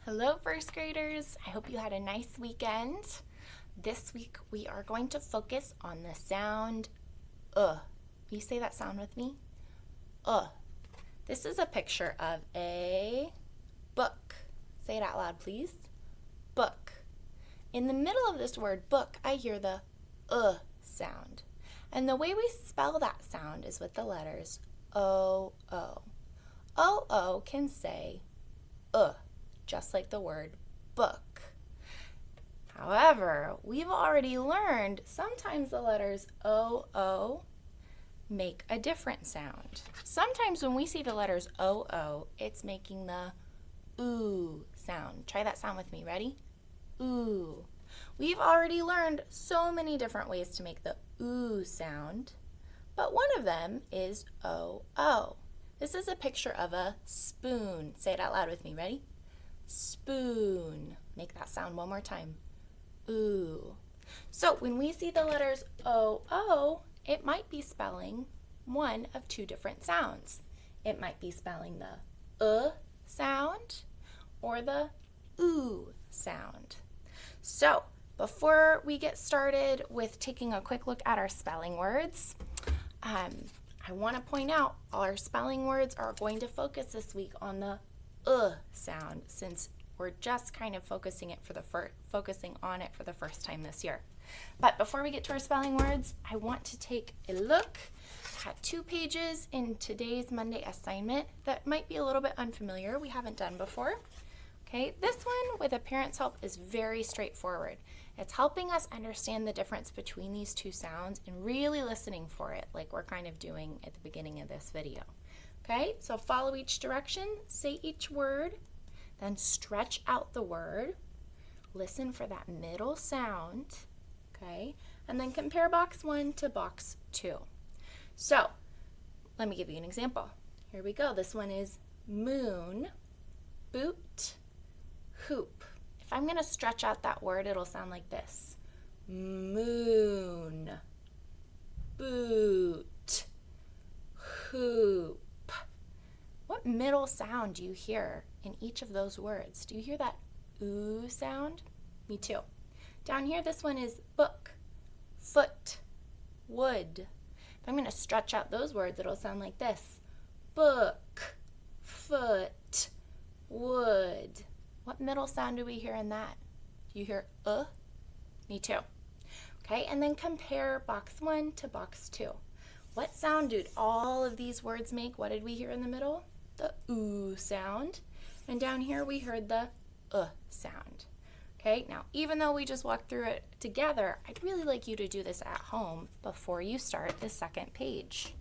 Hello, first graders. I hope you had a nice weekend. This week we are going to focus on the sound Will you say that sound with me? This is a picture of a book. Say it out loud, please. Book. In the middle of this word book, I hear the sound. And the way we spell that sound is with the letters O-O. O-O can say just like the word book. However, we've already learned sometimes the letters O-O make a different sound. Sometimes when we see the letters O-O, it's making the ooh sound. Try that sound with me. Ready? Ooh. We've already learned so many different ways to make the ooh sound, but one of them is O-O. This is a picture of a spoon. Say it out loud with me. Ready? Spoon. Make that sound one more time. Ooh. So when we see the letters O-O, it might be spelling one of two different sounds. It might be spelling the sound or the ooh sound. So before we get started with taking a quick look at our spelling words, I want to point out all our spelling words are going to focus this week on the sound, since we're just kind of focusing on it for the first time this year. But before we get to our spelling words, I want to take a look at 2 pages in today's Monday assignment that might be a little bit unfamiliar, we haven't done before. Okay, this one with a parent's help is very straightforward. It's helping us understand the difference between these two sounds and really listening for it, like we're kind of doing at the beginning of this video. Okay, so follow each direction, say each word, then stretch out the word, listen for that middle sound, okay, and then compare box 1 to box 2. So, let me give you an example. Here we go. This one is moon, boot, hoop. If I'm going to stretch out that word, it'll sound like this. Moon, boot, hoop. What middle sound do you hear in each of those words? Do you hear that ooh sound? Me too. Down here, this one is book, foot, wood. If I'm going to stretch out those words, it'll sound like this. Book, foot, wood. What middle sound do we hear in that? Do you hear Me too. Okay, and then compare box 1 to box 2. What sound did all of these words make? What did we hear in the middle? The ooh sound. And down here we heard the sound. Okay, now even though we just walked through it together, I'd really like you to do this at home before you start the second page.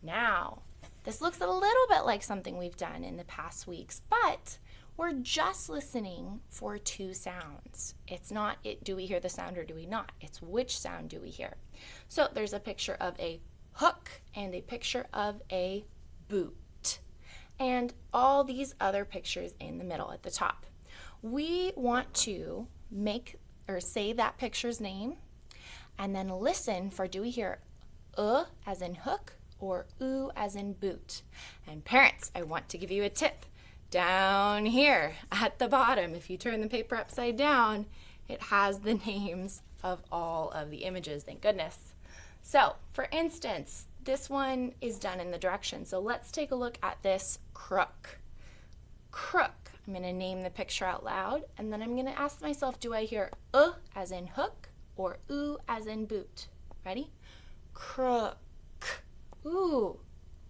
Now, this looks a little bit like something we've done in the past weeks, but we're just listening for 2 sounds. It's not, do we hear the sound or do we not? It's which sound do we hear? So there's a picture of a hook and a picture of a boot. And all these other pictures in the middle at the top. We want to make or say that picture's name and then listen for, do we hear as in hook or ooh as in boot? And parents, I want to give you a tip. Down here at the bottom, if you turn the paper upside down, it has the names of all of the images, thank goodness. So, for instance, this one is done in the direction. So let's take a look at this crook. Crook. I'm going to name the picture out loud, and then I'm going to ask myself, do I hear as in hook or ooh as in boot? Ready? Crook. Ooh,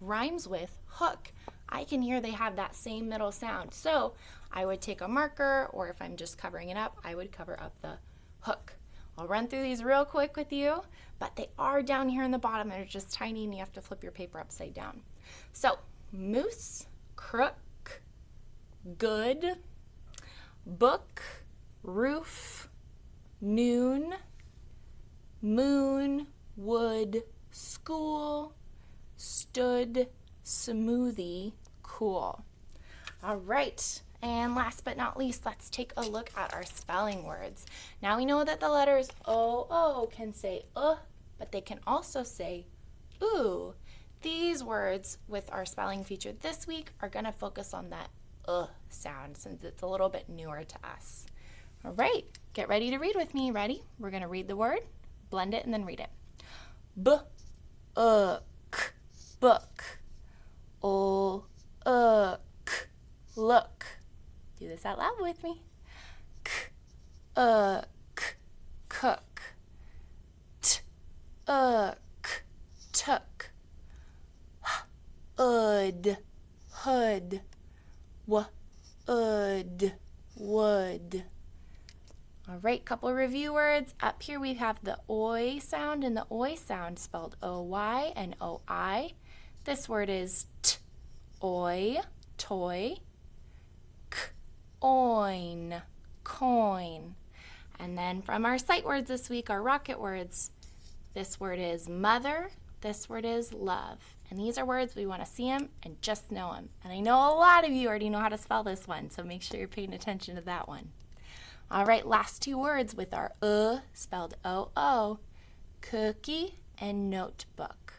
rhymes with hook. I can hear they have that same middle sound. So I would take a marker, or if I'm just covering it up, I would cover up the hook. I'll run through these real quick with you, but they are down here in the bottom. They're just tiny and you have to flip your paper upside down. So, moose, crook, good, book, roof, noon, moon, wood, school, stood, smoothie, cool. All right. And last but not least, let's take a look at our spelling words. Now we know that the letters O-O can say but they can also say ooh. These words with our spelling feature this week are going to focus on that sound since it's a little bit newer to us. All right, get ready to read with me. Ready? We're going to read the word, blend it, and then read it. Book, book. Look. Do this out loud with me. Cook. Took. Hood. Wood. All right, couple review words. Up here we have the oi sound and the oi sound spelled O-Y and O-I. This word is oi, toy, oin, coin. And then from our sight words this week, our rocket words, this word is mother, this word is love. And these are words we want to see them and just know them. And I know a lot of you already know how to spell this one, so make sure you're paying attention to that one. All right, last two words with our spelled O-O, cookie and notebook.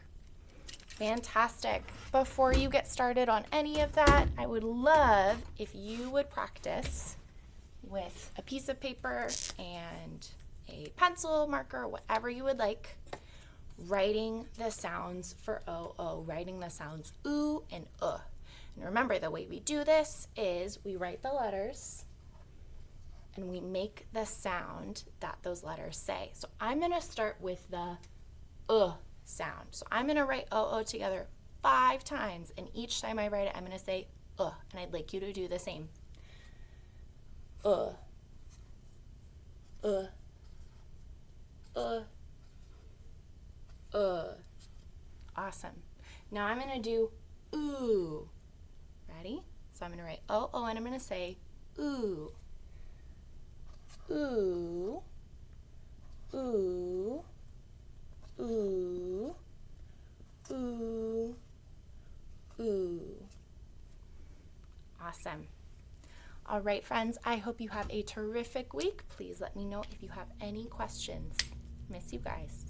Fantastic. Before you get started on any of that, I would love if you would practice with a piece of paper and a pencil, marker, whatever you would like, writing the sounds for O-O, writing the sounds oo and And remember, the way we do this is we write the letters and we make the sound that those letters say. So I'm going to start with the sound. So I'm going to write O-O together 5 times, and each time I write it, I'm going to say and I'd like you to do the same. Awesome. Now I'm going to do ooh. Ready? So I'm going to write O-O and I'm going to say ooh. Ooh. Ooh. Ooh. Ooh. Ooh. Awesome. All right, friends, I hope you have a terrific week. Please let me know if you have any questions. Miss you guys.